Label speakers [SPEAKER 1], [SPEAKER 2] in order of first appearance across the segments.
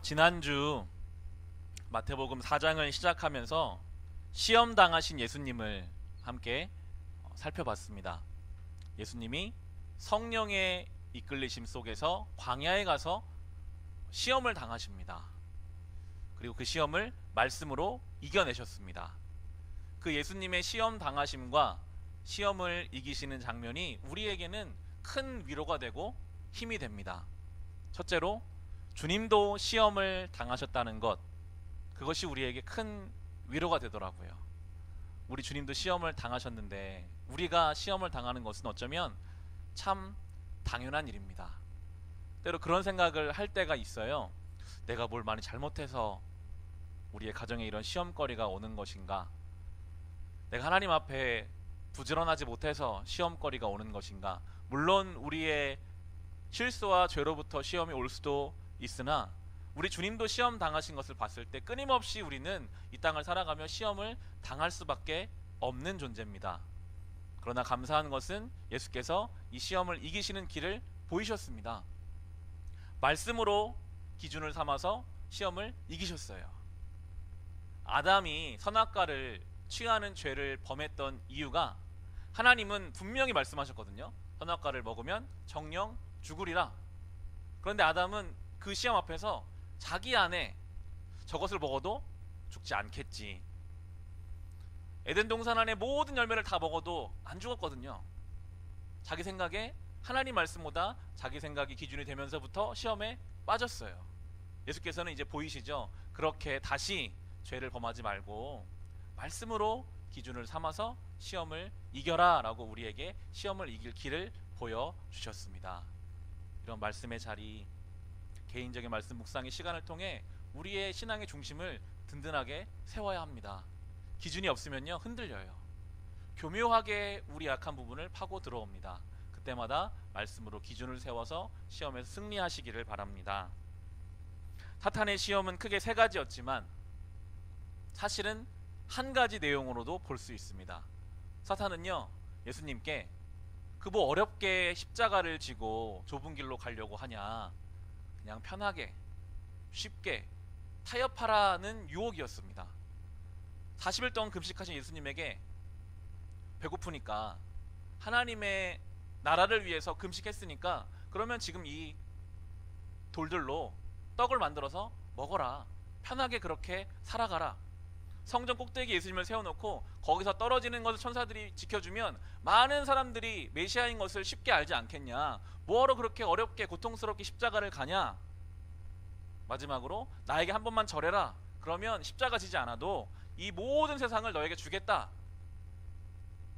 [SPEAKER 1] 지난주 마태복음 4장을 시작하면서 시험 당하신 예수님을 함께 살펴봤습니다. 예수님이 성령의 이끌리심 속에서 광야에 가서 시험을 당하십니다. 그리고 그 시험을 말씀으로 이겨내셨습니다. 그 예수님의 시험 당하심과 시험을 이기시는 장면이 우리에게는 큰 위로가 되고 힘이 됩니다. 첫째로 주님도 시험을 당하셨다는 것, 그것이 우리에게 큰 위로가 되더라고요. 우리 주님도 시험을 당하셨는데 우리가 시험을 당하는 것은 어쩌면 참 당연한 일입니다. 때로 그런 생각을 할 때가 있어요. 내가 뭘 많이 잘못해서 우리의 가정에 이런 시험거리가 오는 것인가? 내가 하나님 앞에 부지런하지 못해서 시험거리가 오는 것인가? 물론 우리의 실수와 죄로부터 시험이 올 수도 있으나 우리 주님도 시험 당하신 것을 봤을 때 끊임없이 우리는 이 땅을 살아가며 시험을 당할 수밖에 없는 존재입니다. 그러나 감사한 것은 예수께서 이 시험을 이기시는 길을 보이셨습니다. 말씀으로 기준을 삼아서 시험을 이기셨어요. 아담이 선악과를 취하는 죄를 범했던 이유가 하나님은 분명히 말씀하셨거든요. 선악과를 먹으면 정령 죽으리라. 그런데 아담은 그 시험 앞에서 자기 안에 저것을 먹어도 죽지 않겠지, 에덴 동산 안에 모든 열매를 다 먹어도 안 죽었거든요. 자기 생각에 하나님 말씀보다 자기 생각이 기준이 되면서부터 시험에 빠졌어요. 예수께서는 이제 보이시죠? 그렇게 다시 죄를 범하지 말고 말씀으로 기준을 삼아서 시험을 이겨라 라고 우리에게 시험을 이길 길을 보여주셨습니다. 이런 말씀의 자리, 개인적인 말씀 묵상의 시간을 통해 우리의 신앙의 중심을 든든하게 세워야 합니다. 기준이 없으면요 흔들려요. 교묘하게 우리 약한 부분을 파고 들어옵니다. 그때마다 말씀으로 기준을 세워서 시험에서 승리하시기를 바랍니다. 사탄의 시험은 크게 세 가지였지만 사실은 한 가지 내용으로도 볼 수 있습니다. 사탄은요 예수님께 그 뭐 어렵게 십자가를 지고 좁은 길로 가려고 하냐, 그냥 편하게 쉽게 타협하라는 유혹이었습니다. 40일 동안 금식하신 예수님에게 배고프니까, 하나님의 나라를 위해서 금식했으니까 그러면 지금 이 돌들로 떡을 만들어서 먹어라, 편하게 그렇게 살아가라. 성전 꼭대기에 예수님을 세워놓고 거기서 떨어지는 것을 천사들이 지켜주면 많은 사람들이 메시아인 것을 쉽게 알지 않겠냐, 뭐하러 그렇게 어렵게 고통스럽게 십자가를 가냐. 마지막으로 나에게 한 번만 절해라, 그러면 십자가 지지 않아도 이 모든 세상을 너에게 주겠다.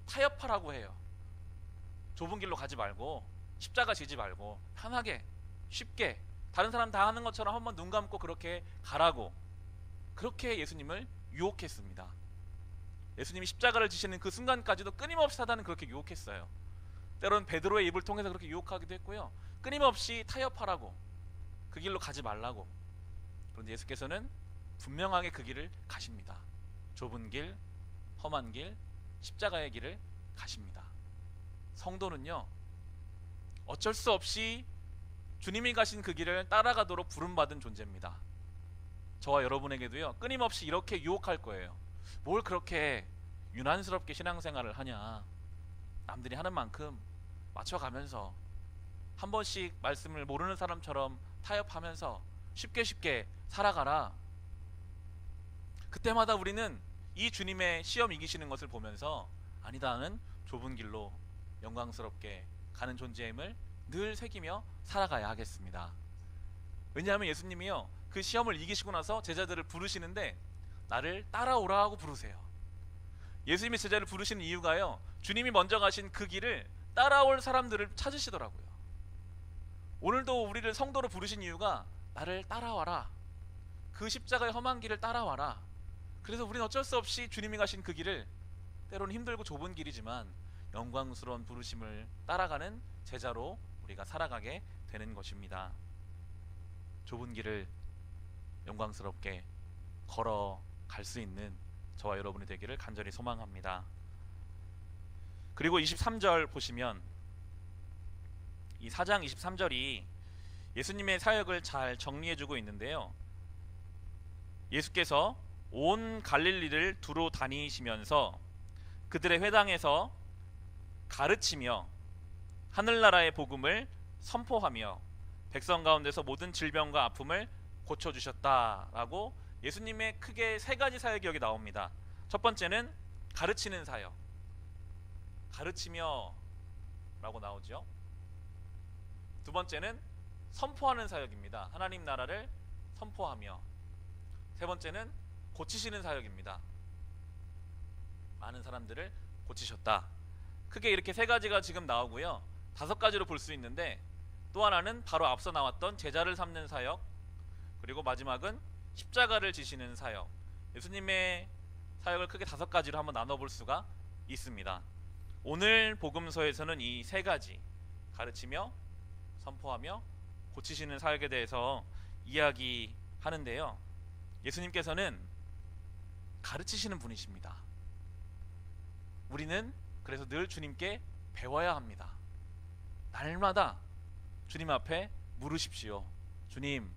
[SPEAKER 1] 타협하라고 해요. 좁은 길로 가지 말고 십자가 지지 말고 편하게 쉽게 다른 사람 다 하는 것처럼 한번 눈 감고 그렇게 가라고, 그렇게 예수님을 유혹했습니다. 예수님이 십자가를 지시는 그 순간까지도 끊임없이 사단은 그렇게 유혹했어요. 때로는 베드로의 입을 통해서 그렇게 유혹하기도 했고요, 끊임없이 타협하라고, 그 길로 가지 말라고. 그런데 예수께서는 분명하게 그 길을 가십니다. 좁은 길, 험한 길, 십자가의 길을 가십니다. 성도는요 어쩔 수 없이 주님이 가신 그 길을 따라가도록 부름받은 존재입니다. 저와 여러분에게도요 끊임없이 이렇게 유혹할 거예요. 뭘 그렇게 유난스럽게 신앙생활을 하냐, 남들이 하는 만큼 맞춰가면서 한 번씩 말씀을 모르는 사람처럼 타협하면서 쉽게 살아가라. 그때마다 우리는 이 주님의 시험 이기시는 것을 보면서 아니다, 나는 좁은 길로 영광스럽게 가는 존재임을 늘 새기며 살아가야 하겠습니다. 왜냐하면 예수님이요 그 시험을 이기시고 나서 제자들을 부르시는데 나를 따라오라 고 부르세요. 예수님이 제자를 부르시는 이유가요, 주님이 먼저 가신 그 길을 따라올 사람들을 찾으시더라고요. 오늘도 우리를 성도로 부르신 이유가 나를 따라와라, 그 십자가의 험한 길을 따라와라. 그래서 우리는 어쩔 수 없이 주님이 가신 그 길을, 때로는 힘들고 좁은 길이지만 영광스러운 부르심을 따라가는 제자로 우리가 살아가게 되는 것입니다. 좁은 길을 영광스럽게 걸어갈 수 있는 저와 여러분이 되기를 간절히 소망합니다. 그리고 23절 보시면 이 4장 23절이 예수님의 사역을 잘 정리해주고 있는데요, 예수께서 온 갈릴리를 두루 다니시면서 그들의 회당에서 가르치며 하늘나라의 복음을 선포하며 백성 가운데서 모든 질병과 아픔을 고쳐주셨다라고 예수님의 크게 세 가지 사역이 여기 나옵니다. 첫 번째는 가르치는 사역, 가르치며 라고 나오죠. 두 번째는 선포하는 사역입니다. 하나님 나라를 선포하며. 세 번째는 고치시는 사역입니다. 많은 사람들을 고치셨다. 크게 이렇게 세 가지가 지금 나오고요. 다섯 가지로 볼 수 있는데, 또 하나는 바로 앞서 나왔던 제자를 삼는 사역, 그리고 마지막은 십자가를 지시는 사역. 예수님의 사역을 크게 다섯 가지로 한번 나눠볼 수가 있습니다. 오늘 복음서에서는 이 세 가지, 가르치며 선포하며 고치시는 사역에 대해서 이야기하는데요. 예수님께서는 가르치시는 분이십니다. 우리는 그래서 늘 주님께 배워야 합니다. 날마다 주님 앞에 물으십시오. 주님,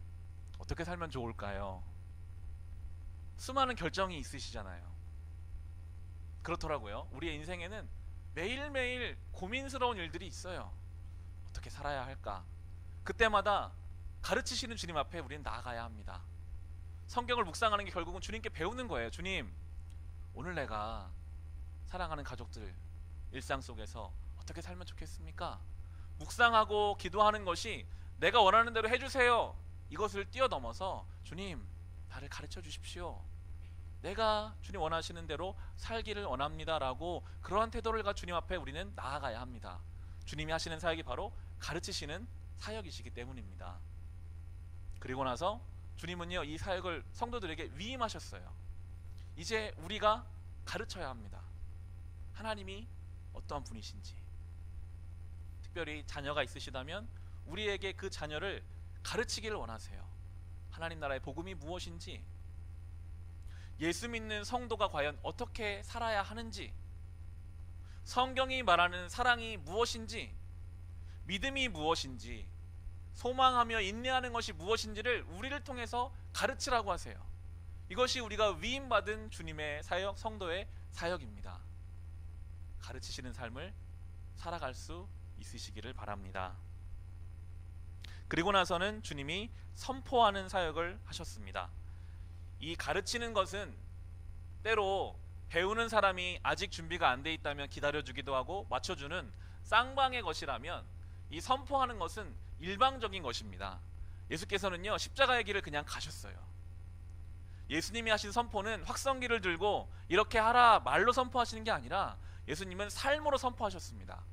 [SPEAKER 1] 어떻게 살면 좋을까요? 수많은 결정이 있으시잖아요. 그렇더라고요. 우리의 인생에는 매일매일 고민스러운 일들이 있어요. 어떻게 살아야 할까? 그때마다 가르치시는 주님 앞에 우리는 나아가야 합니다. 성경을 묵상하는 게 결국은 주님께 배우는 거예요. 주님, 오늘 내가 사랑하는 가족들 일상 속에서 어떻게 살면 좋겠습니까? 묵상하고 기도하는 것이 내가 원하는 대로 해주세요, 이것을 뛰어넘어서 주님, 나를 가르쳐 주십시오. 내가 주님 원하시는 대로 살기를 원합니다 라고 그러한 태도를 가 주님 앞에 우리는 나아가야 합니다. 주님이 하시는 사역이 바로 가르치시는 사역이시기 때문입니다. 그리고 나서 주님은요, 이 사역을 성도들에게 위임하셨어요. 이제 우리가 가르쳐야 합니다. 하나님이 어떠한 분이신지. 특별히 자녀가 있으시다면 우리에게 그 자녀를 가르치기를 원하세요. 하나님 나라의 복음이 무엇인지, 예수 믿는 성도가 과연 어떻게 살아야 하는지, 성경이 말하는 사랑이 무엇인지, 믿음이 무엇인지, 소망하며 인내하는 것이 무엇인지를 우리를 통해서 가르치라고 하세요. 이것이 우리가 위임받은 주님의 사역, 성도의 사역입니다. 가르치시는 삶을 살아갈 수 있으시기를 바랍니다. 그리고 나서는 주님이 선포하는 사역을 하셨습니다. 이 가르치는 것은 때로 배우는 사람이 아직 준비가 안 돼 있다면 기다려주기도 하고 맞춰주는 쌍방의 것이라면, 이 선포하는 것은 일방적인 것입니다. 예수께서는요, 십자가의 길을 그냥 가셨어요. 예수님이 하신 선포는 확성기를 들고 이렇게 하라 말로 선포하시는 게 아니라 예수님은 삶으로 선포하셨습니다.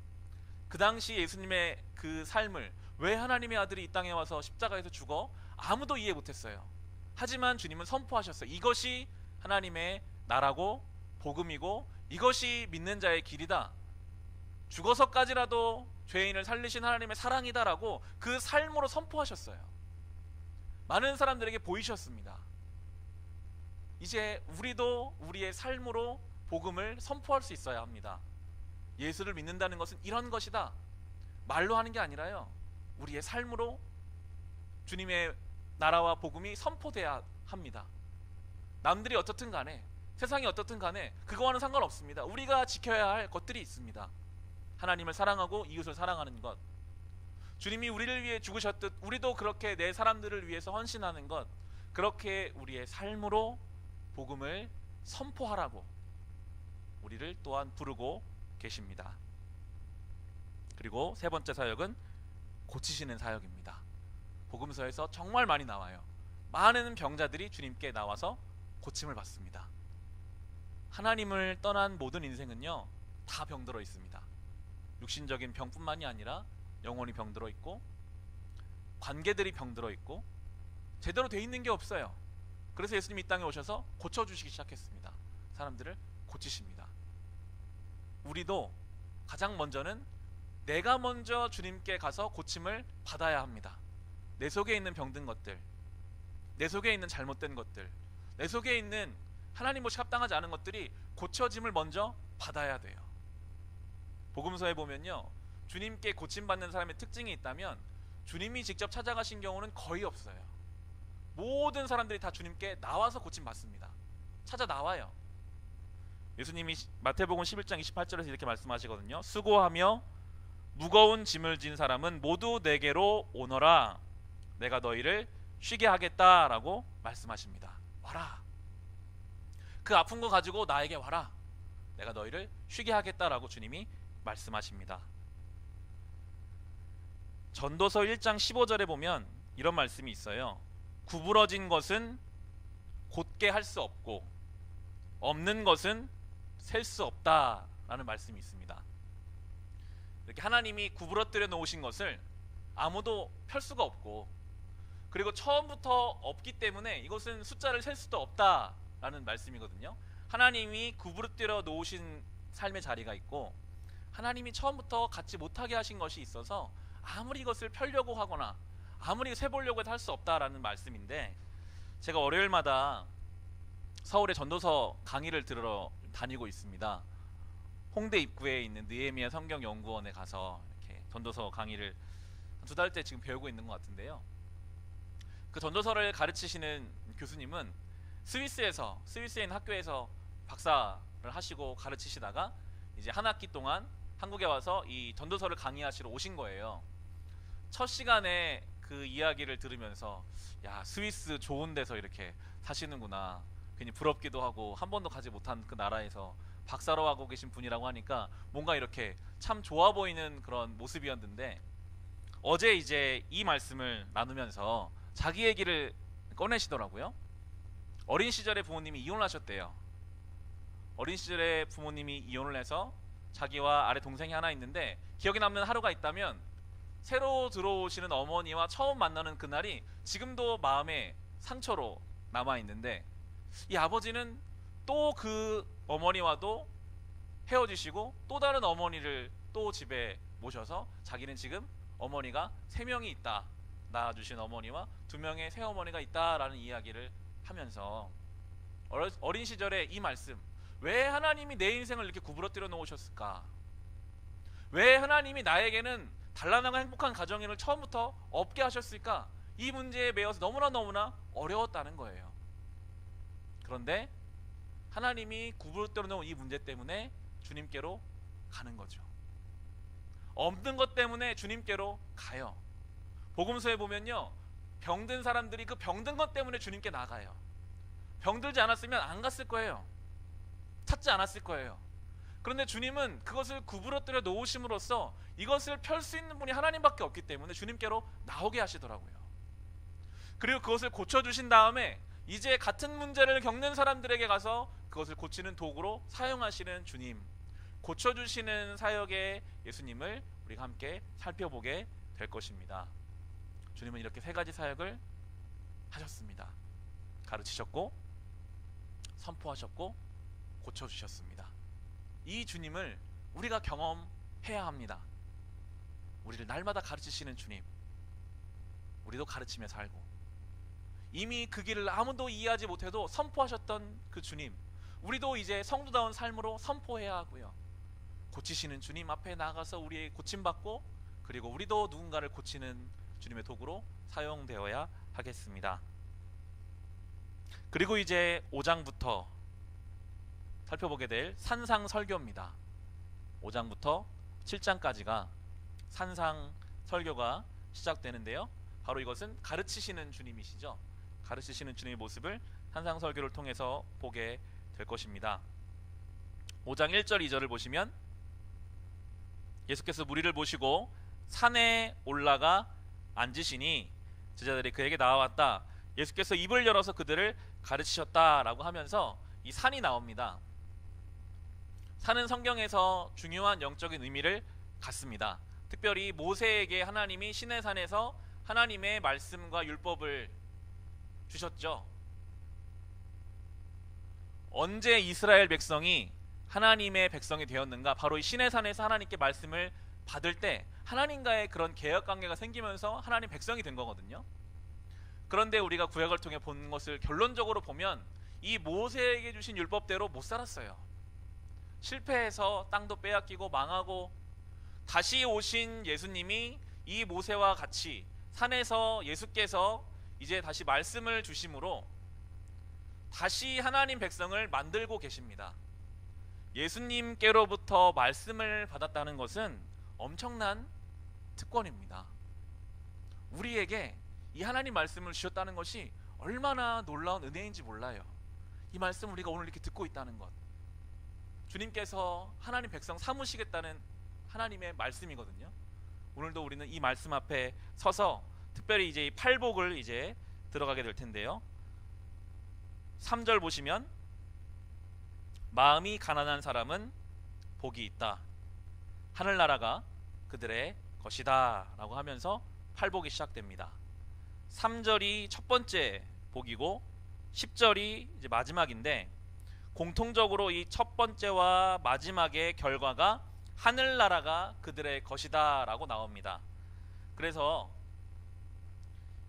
[SPEAKER 1] 그 당시 예수님의 그 삶을, 왜 하나님의 아들이 이 땅에 와서 십자가에서 죽어? 아무도 이해 못했어요. 하지만 주님은 선포하셨어요. 이것이 하나님의 나라고 복음이고 이것이 믿는 자의 길이다. 죽어서까지라도 죄인을 살리신 하나님의 사랑이다라고 그 삶으로 선포하셨어요. 많은 사람들에게 보이셨습니다. 이제 우리도 우리의 삶으로 복음을 선포할 수 있어야 합니다. 예수를 믿는다는 것은 이런 것이다, 말로 하는 게 아니라요, 우리의 삶으로 주님의 나라와 복음이 선포돼야 합니다. 남들이 어떻든 간에, 세상이 어떻든 간에 그거와는 상관없습니다. 우리가 지켜야 할 것들이 있습니다. 하나님을 사랑하고 이웃을 사랑하는 것, 주님이 우리를 위해 죽으셨듯 우리도 그렇게 내 사람들을 위해서 헌신하는 것, 그렇게 우리의 삶으로 복음을 선포하라고 우리를 또한 부르고 계십니다. 그리고 세 번째 사역은 고치시는 사역입니다. 복음서에서 정말 많이 나와요. 많은 병자들이 주님께 나와서 고침을 받습니다. 하나님을 떠난 모든 인생은요, 다 병들어 있습니다. 육신적인 병뿐만이 아니라 영혼이 병들어 있고 관계들이 병들어 있고 제대로 돼 있는 게 없어요. 그래서 예수님이 이 땅에 오셔서 고쳐주시기 시작했습니다. 사람들을 고치십니다. 우리도 가장 먼저는 내가 먼저 주님께 가서 고침을 받아야 합니다. 내 속에 있는 병든 것들, 내 속에 있는 잘못된 것들, 내 속에 있는 하나님 보시 합당하지 않은 것들이 고쳐짐을 먼저 받아야 돼요. 복음서에 보면요, 주님께 고침받는 사람의 특징이 있다면 주님이 직접 찾아가신 경우는 거의 없어요. 모든 사람들이 다 주님께 나와서 고침 받습니다. 찾아 나와요. 예수님이 마태복음 11장 28절에서 이렇게 말씀하시거든요. 수고하며 무거운 짐을 진 사람은 모두 내게로 오너라. 내가 너희를 쉬게 하겠다라고 말씀하십니다. 와라. 그 아픈 거 가지고 나에게 와라. 내가 너희를 쉬게 하겠다라고 주님이 말씀하십니다. 전도서 1장 15절에 보면 이런 말씀이 있어요. 구부러진 것은 곧게 할 수 없고 없는 것은 셀 수 없다라는 말씀이 있습니다. 이렇게 하나님이 구부러뜨려 놓으신 것을 아무도 펼 수가 없고, 그리고 처음부터 없기 때문에 이것은 숫자를 셀 수도 없다라는 말씀이거든요. 하나님이 구부러뜨려 놓으신 삶의 자리가 있고, 하나님이 처음부터 갖지 못하게 하신 것이 있어서 아무리 이것을 펴려고 하거나 아무리 세보려고 해도 할 수 없다라는 말씀인데, 제가 월요일마다 서울의 전도서 강의를 들으러 다니고 있습니다. 홍대 입구에 있는 느헤미야 성경연구원에 가서 이렇게 전도서 강의를 2달째 지금 배우고 있는 것 같은데요. 그 전도서를 가르치시는 교수님은 스위스에 있는 학교에서 박사를 하시고 가르치시다가 이제 한 학기 동안 한국에 와서 이 전도서를 강의하시러 오신 거예요. 첫 시간에 그 이야기를 들으면서, 야, 스위스 좋은 데서 이렇게 사시는구나, 괜히 부럽기도 하고, 한 번도 가지 못한 그 나라에서 박사로 하고 계신 분이라고 하니까 뭔가 이렇게 참 좋아 보이는 그런 모습이었는데, 어제 이제 이 말씀을 나누면서 자기 얘기를 꺼내시더라고요. 어린 시절에 부모님이 이혼을 하셨대요. 어린 시절에 부모님이 이혼을 해서 자기와 아래 동생이 하나 있는데, 기억에 남는 하루가 있다면 새로 들어오시는 어머니와 처음 만나는 그날이 지금도 마음에 상처로 남아있는데, 이 아버지는 또 그 어머니와도 헤어지시고 또 다른 어머니를 또 집에 모셔서 자기는 지금 어머니가 3명이 있다, 낳아주신 어머니와 2명의 새어머니가 있다라는 이야기를 하면서 어린 시절에 이 말씀, 왜 하나님이 내 인생을 이렇게 구부러뜨려 놓으셨을까? 왜 하나님이 나에게는 단란하고 행복한 가정인을 처음부터 없게 하셨을까? 이 문제에 매여서 너무나 어려웠다는 거예요. 그런데 하나님이 구부러뜨려 놓은 이 문제 때문에 주님께로 가는 거죠. 없는 것 때문에 주님께로 가요. 복음서에 보면요, 병든 사람들이 그 병든 것 때문에 주님께 나가요. 병들지 않았으면 안 갔을 거예요. 찾지 않았을 거예요. 그런데 주님은 그것을 구부러뜨려 놓으심으로써 이것을 펼 수 있는 분이 하나님밖에 없기 때문에 주님께로 나오게 하시더라고요. 그리고 그것을 고쳐주신 다음에 이제 같은 문제를 겪는 사람들에게 가서 그것을 고치는 도구로 사용하시는 주님, 고쳐주시는 사역의 예수님을 우리가 함께 살펴보게 될 것입니다. 주님은 이렇게 3가지 사역을 하셨습니다. 가르치셨고, 선포하셨고, 고쳐주셨습니다. 이 주님을 우리가 경험해야 합니다. 우리를 날마다 가르치시는 주님, 우리도 가르치며 살고, 이미 그 길을 아무도 이해하지 못해도 선포하셨던 그 주님, 우리도 이제 성도다운 삶으로 선포해야 하고요. 고치시는 주님 앞에 나가서 우리의 고침받고, 그리고 우리도 누군가를 고치는 주님의 도구로 사용되어야 하겠습니다. 그리고 이제 5장부터 살펴보게 될 산상설교입니다. 5장부터 7장까지가 산상설교가 시작되는데요, 바로 이것은 가르치시는 주님이시죠. 가르치시는 주님의 모습을 산상설교를 통해서 보게 될 것입니다. 5장 1절 2절을 보시면, 예수께서 무리를 모시고 산에 올라가 앉으시니 제자들이 그에게 나와왔다. 예수께서 입을 열어서 그들을 가르치셨다라고 하면서 이 산이 나옵니다. 산은 성경에서 중요한 영적인 의미를 갖습니다. 특별히 모세에게 하나님이 시내산에서 하나님의 말씀과 율법을 주셨죠. 언제 이스라엘 백성이 하나님의 백성이 되었는가? 바로 이 시내산에서 하나님께 말씀을 받을 때 하나님과의 그런 개혁관계가 생기면서 하나님 백성이 된 거거든요. 그런데 우리가 구약을 통해 본 것을 결론적으로 보면 이 모세에게 주신 율법대로 못 살았어요. 실패해서 땅도 빼앗기고 망하고, 다시 오신 예수님이 이 모세와 같이 산에서 예수께서 이제 다시 말씀을 주심으로 다시 하나님 백성을 만들고 계십니다. 예수님께로부터 말씀을 받았다는 것은 엄청난 특권입니다. 우리에게 이 하나님 말씀을 주셨다는 것이 얼마나 놀라운 은혜인지 몰라요. 이 말씀 우리가 오늘 이렇게 듣고 있다는 것, 주님께서 하나님 백성 삼으시겠다는 하나님의 말씀이거든요. 오늘도 우리는 이 말씀 앞에 서서 특별히 이제 이 팔복을 이제 들어가게 될 텐데요. 3절 보시면 마음이 가난한 사람은 복이 있다. 하늘나라가 그들의 것이다 라고 하면서 팔복이 시작됩니다. 3절이 첫 번째 복이고 10절이 이제 마지막인데, 공통적으로 이 첫 번째와 마지막의 결과가 하늘나라가 그들의 것이다 라고 나옵니다. 그래서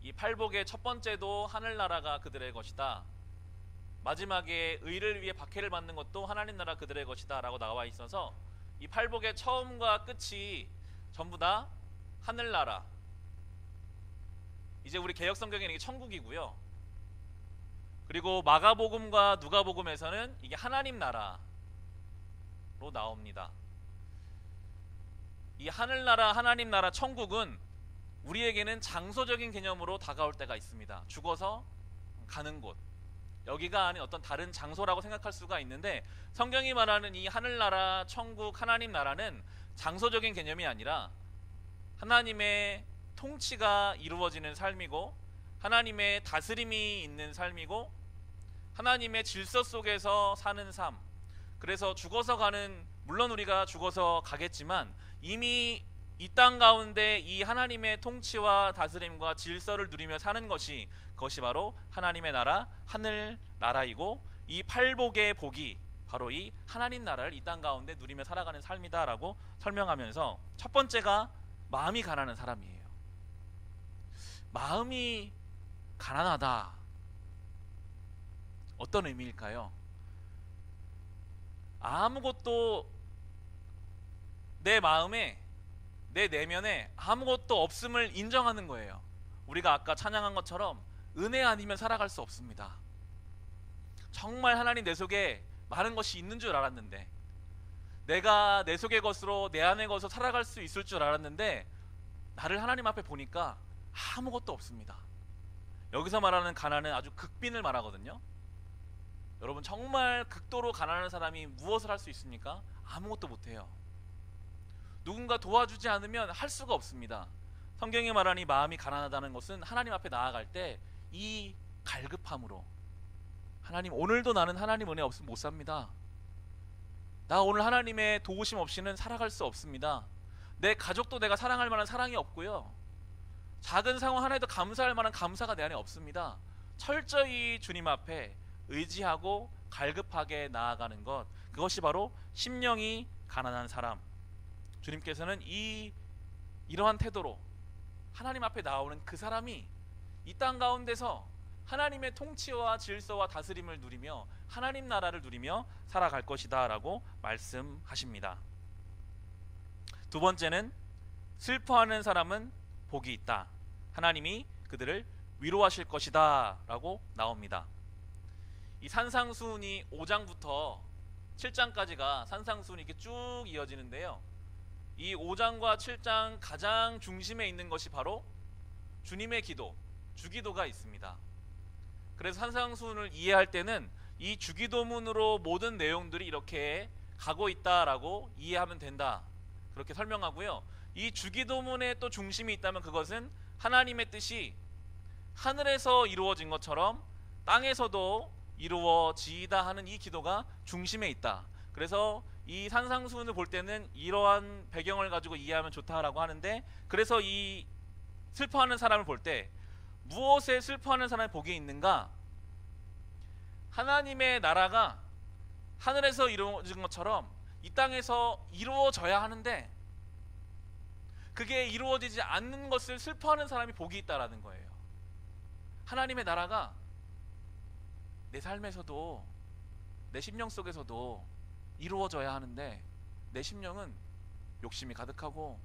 [SPEAKER 1] 이 팔복의 첫 번째도 하늘나라가 그들의 것이다, 마지막에 의를 위해 박해를 받는 것도 하나님 나라 그들의 것이다 라고 나와 있어서 이 팔복의 처음과 끝이 전부 다 하늘나라, 이제 우리 개역성경에는 이게 천국이고요. 그리고 마가복음과 누가복음에서는 이게 하나님 나라로 나옵니다. 이 하늘나라, 하나님 나라, 천국은 우리에게는 장소적인 개념으로 다가올 때가 있습니다. 죽어서 가는 곳, 여기가 아닌 어떤 다른 장소라고 생각할 수가 있는데, 성경이 말하는 이 하늘나라, 천국, 하나님 나라는 장소적인 개념이 아니라 하나님의 통치가 이루어지는 삶이고, 하나님의 다스림이 있는 삶이고, 하나님의 질서 속에서 사는 삶. 그래서 죽어서 가는, 물론 우리가 죽어서 가겠지만 이미 이 땅 가운데 이 하나님의 통치와 다스림과 질서를 누리며 사는 것이, 그것이 바로 하나님의 나라, 하늘 나라이고, 이 팔복의 복이 바로 이 하나님 나라를 이 땅 가운데 누리며 살아가는 삶이다라고 설명하면서, 첫 번째가 마음이 가난한 사람이에요. 마음이 가난하다, 어떤 의미일까요? 아무것도 내 마음에, 내 내면에 아무것도 없음을 인정하는 거예요. 우리가 아까 찬양한 것처럼 은혜 아니면 살아갈 수 없습니다. 정말 하나님 내 속에 많은 것이 있는 줄 알았는데, 내가 내 속의 것으로, 내 안의 것으로 살아갈 수 있을 줄 알았는데, 나를 하나님 앞에 보니까 아무것도 없습니다. 여기서 말하는 가난은 아주 극빈을 말하거든요. 여러분, 정말 극도로 가난한 사람이 무엇을 할 수 있습니까? 아무것도 못해요. 누군가 도와주지 않으면 할 수가 없습니다. 성경이 말하니 마음이 가난하다는 것은 하나님 앞에 나아갈 때 이 갈급함으로, 하나님, 오늘도 나는 하나님 은혜 없으면 못 삽니다. 나 오늘 하나님의 도우심 없이는 살아갈 수 없습니다. 내 가족도 내가 사랑할 만한 사랑이 없고요, 작은 상황 하나에도 감사할 만한 감사가 내 안에 없습니다. 철저히 주님 앞에 의지하고 갈급하게 나아가는 것, 그것이 바로 심령이 가난한 사람. 주님께서는 이러한 태도로 하나님 앞에 나오는 그 사람이 이 땅 가운데서 하나님의 통치와 질서와 다스림을 누리며 하나님 나라를 누리며 살아갈 것이다 라고 말씀하십니다. 두 번째는 슬퍼하는 사람은 복이 있다. 하나님이 그들을 위로하실 것이다 라고 나옵니다. 이 산상수훈이 5장부터 7장까지가 산상수훈이 이렇게 쭉 이어지는데요, 이 5장과 7장 가장 중심에 있는 것이 바로 주님의 기도, 주기도가 있습니다. 그래서 산상수훈을 이해할 때는 이 주기도문으로 모든 내용들이 이렇게 가고 있다라고 이해하면 된다, 그렇게 설명하고요. 이 주기도문에 또 중심이 있다면 그것은 하나님의 뜻이 하늘에서 이루어진 것처럼 땅에서도 이루어지이다 하는 이 기도가 중심에 있다. 그래서 이 산상수훈을 볼 때는 이러한 배경을 가지고 이해하면 좋다라고 하는데, 그래서 이 슬퍼하는 사람을 볼 때 무엇에 슬퍼하는 사람의 복이 있는가? 하나님의 나라가 하늘에서 이루어진 것처럼 이 땅에서 이루어져야 하는데 그게 이루어지지 않는 것을 슬퍼하는 사람이 복이 있다라는 거예요. 하나님의 나라가 내 삶에서도, 내 심령 속에서도 이루어져야 하는데 내 심령은 욕심이 가득하고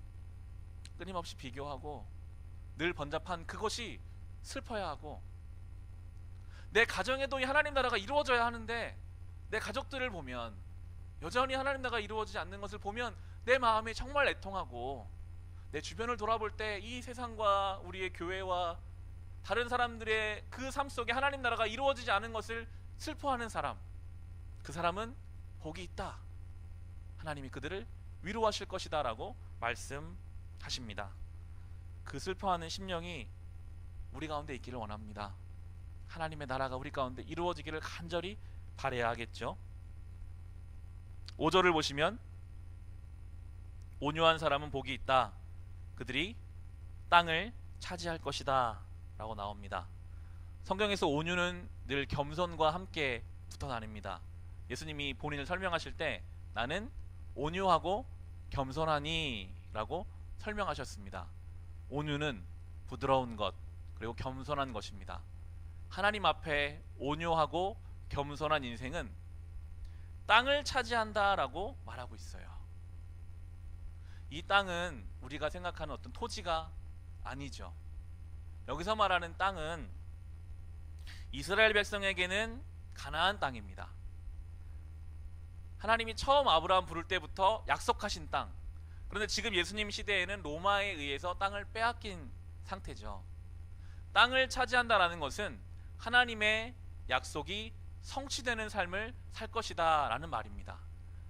[SPEAKER 1] 끊임없이 비교하고 늘 번잡한, 그것이 슬퍼야 하고, 내 가정에도 이 하나님 나라가 이루어져야 하는데 내 가족들을 보면 여전히 하나님 나라가 이루어지지 않는 것을 보면 내 마음이 정말 애통하고, 내 주변을 돌아볼 때 이 세상과 우리의 교회와 다른 사람들의 그 삶 속에 하나님 나라가 이루어지지 않은 것을 슬퍼하는 사람, 그 사람은 복이 있다, 하나님이 그들을 위로하실 것이다 라고 말씀하십니다. 그 슬퍼하는 심령이 우리 가운데 있기를 원합니다. 하나님의 나라가 우리 가운데 이루어지기를 간절히 바라야 하겠죠. 5절을 보시면 온유한 사람은 복이 있다, 그들이 땅을 차지할 것이다 라고 나옵니다. 성경에서 온유는 늘 겸손과 함께 붙어 다닙니다. 예수님이 본인을 설명하실 때 나는 온유하고 겸손하니 라고 설명하셨습니다. 온유는 부드러운 것, 그리고 겸손한 것입니다. 하나님 앞에 온유하고 겸손한 인생은 땅을 차지한다 라고 말하고 있어요. 이 땅은 우리가 생각하는 어떤 토지가 아니죠. 여기서 말하는 땅은 이스라엘 백성에게는 가나안 땅입니다. 하나님이 처음 아브라함 부를 때부터 약속하신 땅. 그런데 지금 예수님 시대에는 로마에 의해서 땅을 빼앗긴 상태죠. 땅을 차지한다라는 것은 하나님의 약속이 성취되는 삶을 살 것이다 라는 말입니다.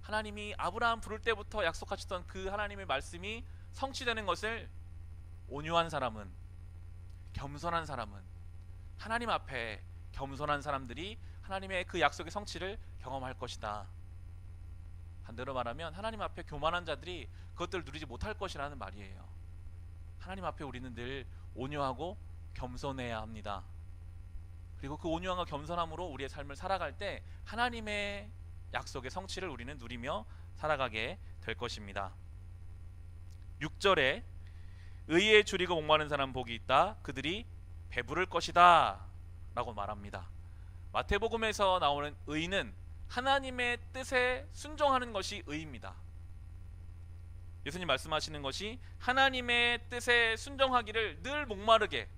[SPEAKER 1] 하나님이 아브라함 부를 때부터 약속하셨던 그 하나님의 말씀이 성취되는 것을 온유한 사람은, 겸손한 사람은, 하나님 앞에 겸손한 사람들이 하나님의 그 약속의 성취를 경험할 것이다. 반대로 말하면 하나님 앞에 교만한 자들이 그것들을 누리지 못할 것이라는 말이에요. 하나님 앞에 우리는 늘 온유하고 겸손해야 합니다. 그리고 그 온유함과 겸손함으로 우리의 삶을 살아갈 때 하나님의 약속의 성취를 우리는 누리며 살아가게 될 것입니다. 6절에 의에 줄이고 목마른 사람 복이 있다, 그들이 배부를 것이다 라고 말합니다. 마태복음에서 나오는 의는 하나님의 뜻에 순종하는 것이 의입니다. 예수님 말씀하시는 것이 하나님의 뜻에 순종하기를 늘 목마르게,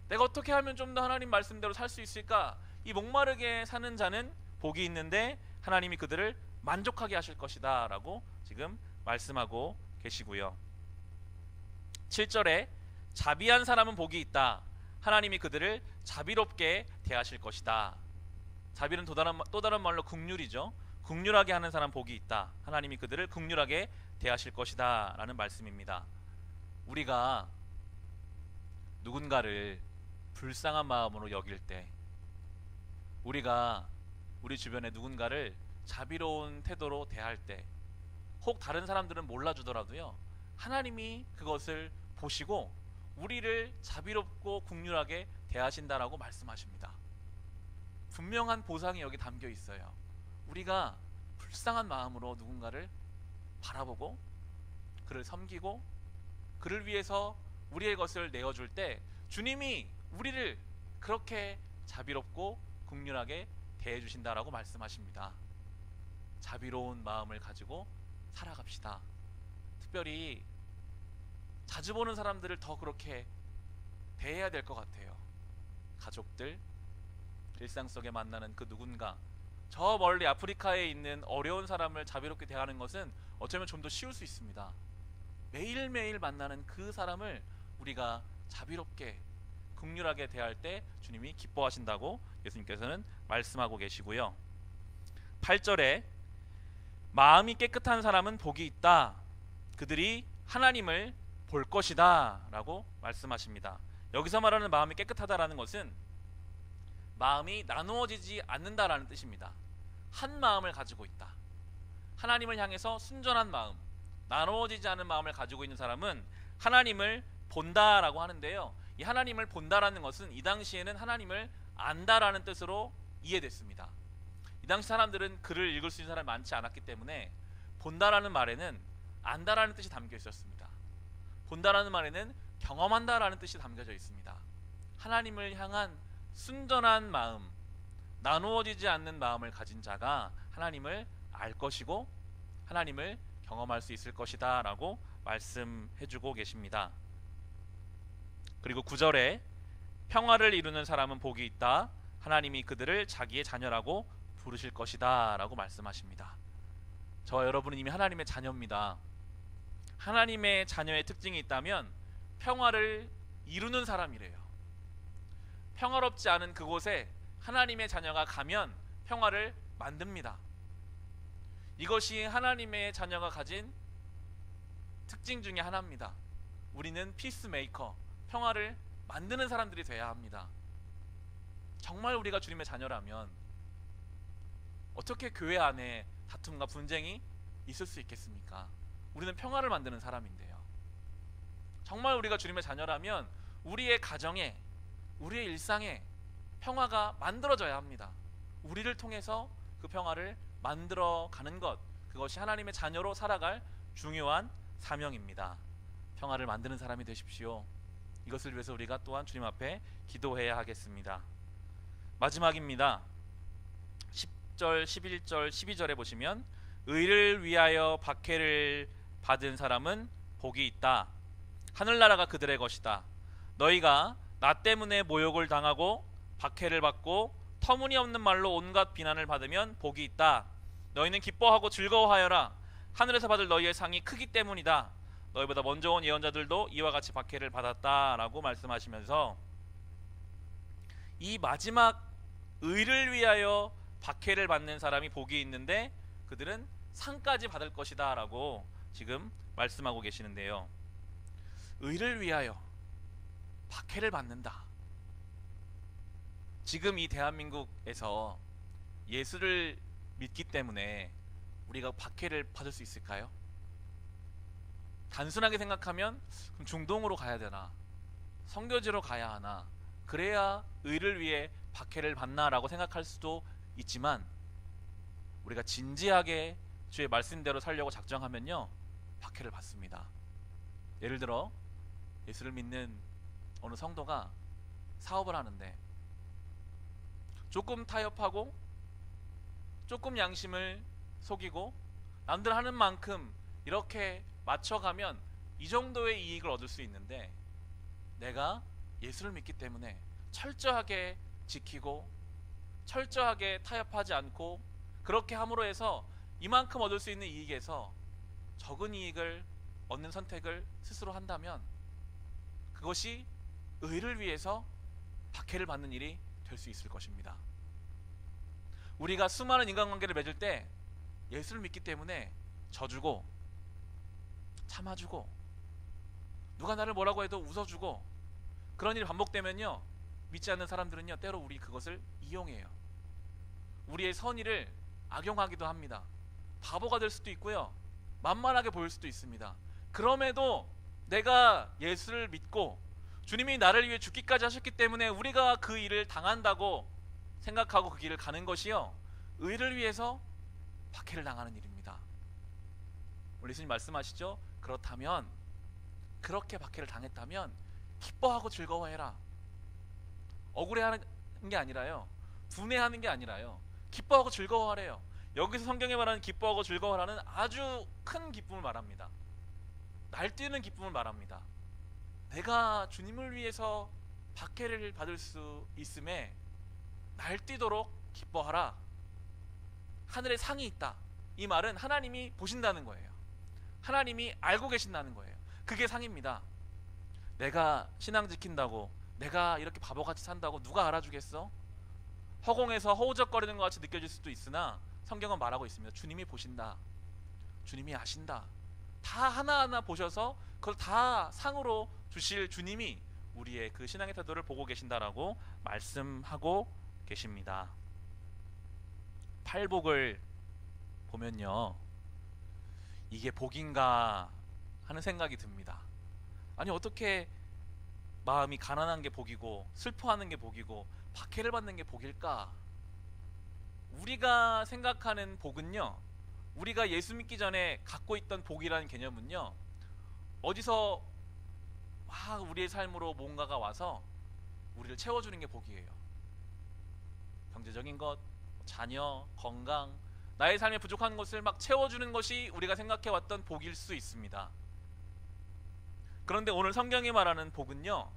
[SPEAKER 1] 내가 어떻게 하면 좀 더 하나님 말씀대로 살 수 있을까, 이 목마르게 사는 자는 복이 있는데 하나님이 그들을 만족하게 하실 것이다 라고 지금 말씀하고 계시고요. 7절에 자비한 사람은 복이 있다, 하나님이 그들을 자비롭게 대하실 것이다. 자비는 또 다른 말로 긍휼이죠. 긍휼하게 하는 사람 복이 있다, 하나님이 그들을 긍휼하게 대하실 것이다 라는 말씀입니다. 우리가 누군가를 불쌍한 마음으로 여길 때, 우리가 우리 주변에 누군가를 자비로운 태도로 대할 때, 혹 다른 사람들은 몰라주더라도요, 하나님이 그것을 보시고 우리를 자비롭고 긍휼하게 대하신다라고 말씀하십니다. 분명한 보상이 여기 담겨 있어요. 우리가 불쌍한 마음으로 누군가를 바라보고 그를 섬기고 그를 위해서 우리의 것을 내어줄 때 주님이 우리를 그렇게 자비롭고 긍휼하게 대해주신다라고 말씀하십니다. 자비로운 마음을 가지고 살아갑시다. 특별히 자주 보는 사람들을 더 그렇게 대해야 될 것 같아요. 가족들, 일상 속에 만나는 그 누군가, 저 멀리 아프리카에 있는 어려운 사람을 자비롭게 대하는 것은 어쩌면 좀 더 쉬울 수 있습니다. 매일매일 만나는 그 사람을 우리가 자비롭게 긍휼하게 대할 때 주님이 기뻐하신다고 예수님께서는 말씀하고 계시고요. 8절에 마음이 깨끗한 사람은 복이 있다, 그들이 하나님을 볼 것이다 라고 말씀하십니다. 여기서 말하는 마음이 깨끗하다라는 것은 마음이 나누어지지 않는다라는 뜻입니다. 한 마음을 가지고 있다. 하나님을 향해서 순전한 마음, 나누어지지 않은 마음을 가지고 있는 사람은 하나님을 본다라고 하는데요, 이 하나님을 본다라는 것은 이 당시에는 하나님을 안다라는 뜻으로 이해됐습니다. 이 당시 사람들은 글을 읽을 수 있는 사람이 많지 않았기 때문에 본다라는 말에는 안다라는 뜻이 담겨 있었습니다. 본다라는 말에는 경험한다라는 뜻이 담겨져 있습니다. 하나님을 향한 순전한 마음, 나누어지지 않는 마음을 가진 자가 하나님을 알 것이고 하나님을 경험할 수 있을 것이다 라고 말씀해주고 계십니다. 그리고 9절에 평화를 이루는 사람은 복이 있다. 하나님이 그들을 자기의 자녀라고 부르실 것이다 라고 말씀하십니다. 저와 여러분은 이미 하나님의 자녀입니다. 하나님의 자녀의 특징이 있다면 평화를 이루는 사람이래요. 평화롭지 않은 그곳에 하나님의 자녀가 가면 평화를 만듭니다. 이것이 하나님의 자녀가 가진 특징 중에 하나입니다. 우리는 피스메이커, 평화를 만드는 사람들이 돼야 합니다. 정말 우리가 주님의 자녀라면 어떻게 교회 안에 다툼과 분쟁이 있을 수 있겠습니까? 우리는 평화를 만드는 사람인데요. 정말 우리가 주님의 자녀라면 우리의 가정에, 우리의 일상에 평화가 만들어져야 합니다. 우리를 통해서 그 평화를 만들어가는 것, 그것이 하나님의 자녀로 살아갈 중요한 사명입니다. 평화를 만드는 사람이 되십시오. 이것을 위해서 우리가 또한 주님 앞에 기도해야 하겠습니다. 마지막입니다. 10절, 11절, 12절에 보시면 의를 위하여 박해를 받은 사람은 복이 있다. 하늘나라가 그들의 것이다. 너희가 나 때문에 모욕을 당하고 박해를 받고 터무니없는 말로 온갖 비난을 받으면 복이 있다. 너희는 기뻐하고 즐거워하여라. 하늘에서 받을 너희의 상이 크기 때문이다. 너희보다 먼저 온 예언자들도 이와 같이 박해를 받았다라고 말씀하시면서 이 마지막 의를 위하여 박해를 받는 사람이 복이 있는데 그들은 상까지 받을 것이다 라고 지금 말씀하고 계시는데요. 의를 위하여 박해를 받는다. 지금 이 대한민국에서 예수를 믿기 때문에 우리가 박해를 받을 수 있을까요? 단순하게 생각하면 그럼 중동으로 가야 되나? 선교지로 가야 하나? 그래야 의를 위해 박해를 받나라고 생각할 수도 있지만 우리가 진지하게 주의 말씀대로 살려고 작정하면요 박해를 받습니다. 예를 들어 예수를 믿는 어느 성도가 사업을 하는데 조금 타협하고 조금 양심을 속이고 남들 하는 만큼 이렇게 맞춰가면 이 정도의 이익을 얻을 수 있는데 내가 예수를 믿기 때문에 철저하게 지키고 철저하게 타협하지 않고 그렇게 함으로 해서 이만큼 얻을 수 있는 이익에서 적은 이익을 얻는 선택을 스스로 한다면 그것이 의를 위해서 박해를 받는 일이 될 수 있을 것입니다. 우리가 수많은 인간관계를 맺을 때 예수를 믿기 때문에 져주고 참아주고 누가 나를 뭐라고 해도 웃어주고 그런 일이 반복되면요 믿지 않는 사람들은요 때로 우리 그것을 이용해요. 우리의 선의를 악용하기도 합니다. 바보가 될 수도 있고요 만만하게 보일 수도 있습니다. 그럼에도 내가 예수를 믿고 주님이 나를 위해 죽기까지 하셨기 때문에 우리가 그 일을 당한다고 생각하고 그 길을 가는 것이요 의를 위해서 박해를 당하는 일입니다. 우리 예수님 말씀하시죠. 그렇다면 그렇게 박해를 당했다면 기뻐하고 즐거워해라. 억울해하는 게 아니라요 분해하는 게 아니라요 기뻐하고 즐거워하래요. 여기서 성경에 말하는 기뻐하고 즐거워하라는 아주 큰 기쁨을 말합니다. 날뛰는 기쁨을 말합니다. 내가 주님을 위해서 박해를 받을 수 있음에 날뛰도록 기뻐하라. 하늘에 상이 있다. 이 말은 하나님이 보신다는 거예요. 하나님이 알고 계신다는 거예요. 그게 상입니다. 내가 신앙 지킨다고 내가 이렇게 바보같이 산다고 누가 알아주겠어? 허공에서 허우적거리는 것 같이 느껴질 수도 있으나 성경은 말하고 있습니다. 주님이 보신다. 주님이 아신다. 다 하나하나 보셔서 그걸 다 상으로 주실 주님이 우리의 그 신앙의 태도를 보고 계신다라고 말씀하고 계십니다. 팔복을 보면요 이게 복인가 하는 생각이 듭니다. 아니 어떻게 마음이 가난한 게 복이고 슬퍼하는 게 복이고 박해를 받는 게 복일까? 우리가 생각하는 복은요 우리가 예수 믿기 전에 갖고 있던 복이라는 개념은요 어디서 막 우리의 삶으로 뭔가가 와서 우리를 채워주는 게 복이에요. 경제적인 것, 자녀, 건강, 나의 삶에 부족한 것을 막 채워주는 것이 우리가 생각해왔던 복일 수 있습니다. 그런데 오늘 성경이 말하는 복은요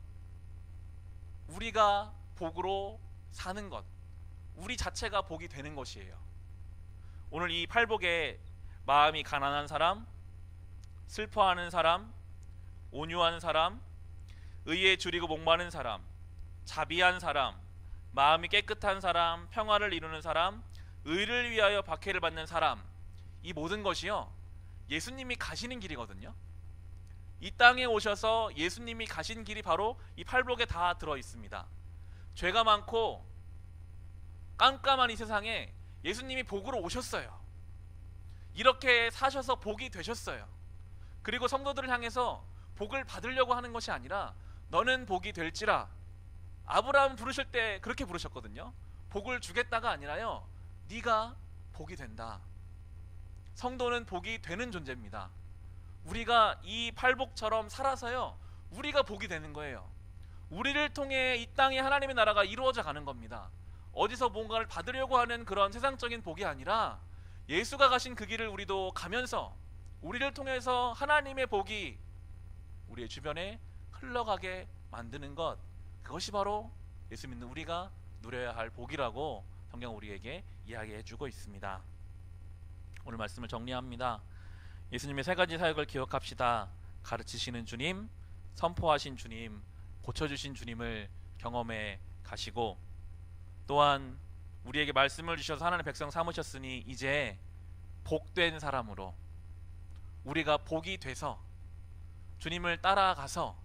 [SPEAKER 1] 우리가 복으로 사는 것, 우리 자체가 복이 되는 것이에요. 오늘 이 팔복에 마음이 가난한 사람, 슬퍼하는 사람, 온유한 사람, 의에 줄이고 목마른 사람, 자비한 사람, 마음이 깨끗한 사람, 평화를 이루는 사람, 의를 위하여 박해를 받는 사람, 이 모든 것이요 예수님이 가시는 길이거든요. 이 땅에 오셔서 예수님이 가신 길이 바로 이 팔복에 다 들어 있습니다. 죄가 많고 깜깜한 이 세상에 예수님이 복으로 오셨어요. 이렇게 사셔서 복이 되셨어요. 그리고 성도들을 향해서 복을 받으려고 하는 것이 아니라 너는 복이 될지라. 아브라함 부르실 때 그렇게 부르셨거든요. 복을 주겠다가 아니라요, 네가 복이 된다. 성도는 복이 되는 존재입니다. 우리가 이 팔복처럼 살아서요 우리가 복이 되는 거예요. 우리를 통해 이 땅에 하나님의 나라가 이루어져 가는 겁니다. 어디서 뭔가를 받으려고 하는 그런 세상적인 복이 아니라 예수가 가신 그 길을 우리도 가면서 우리를 통해서 하나님의 복이 우리의 주변에 흘러가게 만드는 것, 그것이 바로 예수 믿는 우리가 누려야 할 복이라고 성경 우리에게 이야기해 주고 있습니다. 오늘 말씀을 정리합니다. 예수님의 세 가지 사역을 기억합시다. 가르치시는 주님, 선포하신 주님, 고쳐주신 주님을 경험해 가시고, 또한 우리에게 말씀을 주셔서 하나님의 백성 삼으셨으니 이제 복된 사람으로 우리가 복이 돼서 주님을 따라가서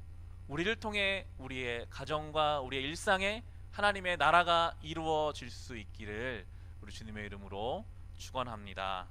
[SPEAKER 1] 우리를 통해 우리의 가정과 우리의 일상에 하나님의 나라가 이루어질 수 있기를 우리 주님의 이름으로 축원합니다.